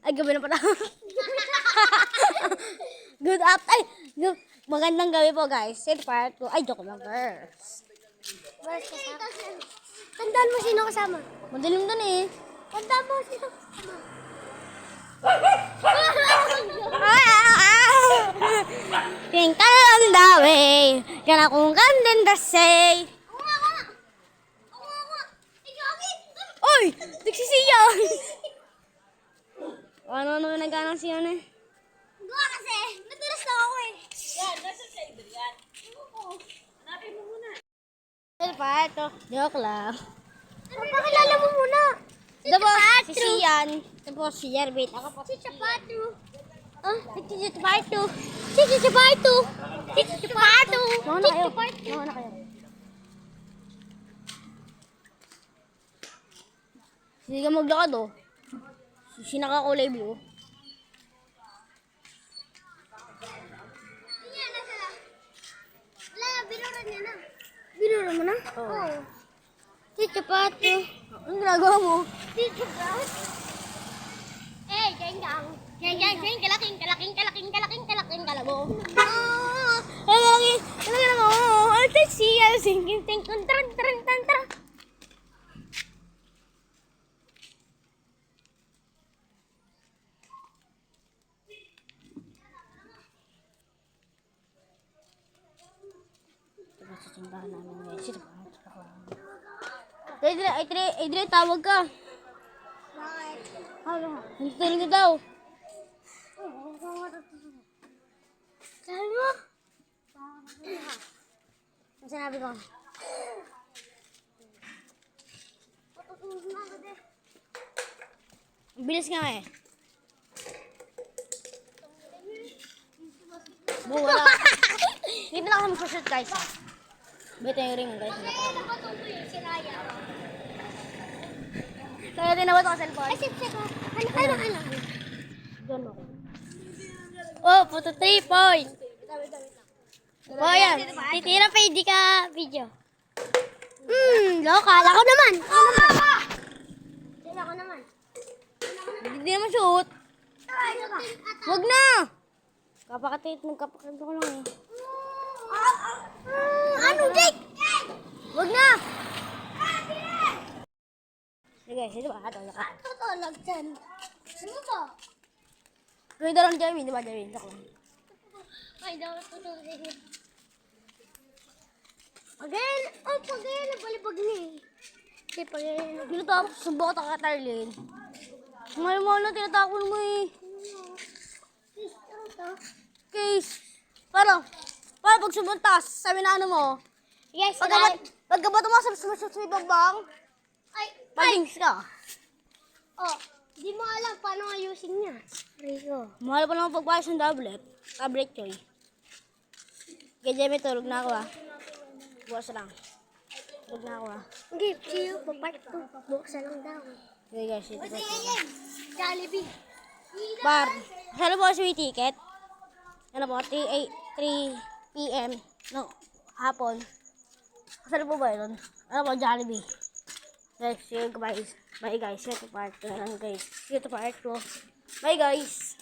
Ay, gabi na pala. Good up. Ay, magandang gabi po, guys. Set part ko. Ay, joke lang, girls. Tandaan mo sino kasama. Madilim dun eh. Tandaan mo sino kasama. Tingkal on the way. Yan akong gandang dasay. Oy! Nagsisiyaw! Ano nagganang siya na eh? Gawa kasi, nadulas lang ako eh. Yan, nasa sa Adrian. Hanapin mo muna. Set part ko. Joke lang. Pakilala mo muna. Ito po, si Sian. Ito po, si Yerbit. Ako po, Si Chapatu. si Chapatu. Si Chapatu. Si Chapatu. Mauna kayo. Mauna kayo. Sige ka maglakad oh. Si nakakulay blue. Yan, nasa na. Wala, binuran niya na. Binura mo na? Oo. Si Chapatu. Anong ginagawa mo? Si Chapatu. Eh, geng-gang. Geng-gang, kalaking kalabo. Ay, lagi mo. Ay, siya. Singing, tarang. Sa simbahan namin ngayon. Sino ba? Adrian, tawag ka. Bakit? Nagtutulog ka daw. Sabi mo? Ang sinabi ko. Matutulog na ako din. Ang bilis nga eh. Wala. Dito lang kami mag-shoot guys. Bito yung ring guys. Ano ba ito si Raya? Kaya tinawag ko sa cellphone. Ay, sip ko. Ano? Doon ako. Oh, puto 3 point. Oh, yan. Titira pa, hindi ka video. Lokal. Ako naman. Sino ako naman? Hindi naman shoot. Ay, Wag na. Nagkapakatit ko lang eh. ano, Jake? Wag na. Sige, sino ba? Hatol ka. Tutulog dyan. Ano ba? Gawin na lang Jeremy, di ba Jeremy? Joke lang. Ay, dapat tutulog dyan. Pagay, nabalibag niya eh. Kasi pagay, Tinatapos, sumbok ka Tarlene. Mahal na, tinatapos mo eh. Case. Parang pag sumuntas, sabi na ano mo, Yes, pagkabato mo sa ibabang, Ay, pag-links ka. oh, di mo alam paano ayusin niya. Rico. Mahal pa naman pagpayos ng tablet choy. Kaya Jemmy, tulog na ako ah. Bukas lang. Tulog na ako ah. Hindi, siyo, part 2. Buksan lang daw. Okay guys, ito ko. Jollibee. Bar. Saan po sa ticket? Ano po, 3 p.m. No, hapon. Saan po ba yun? Ano po, Jollibee. Guys, see you guys. Bye guys. See you to part 2 na lang guys. See you to part 2. Bye guys.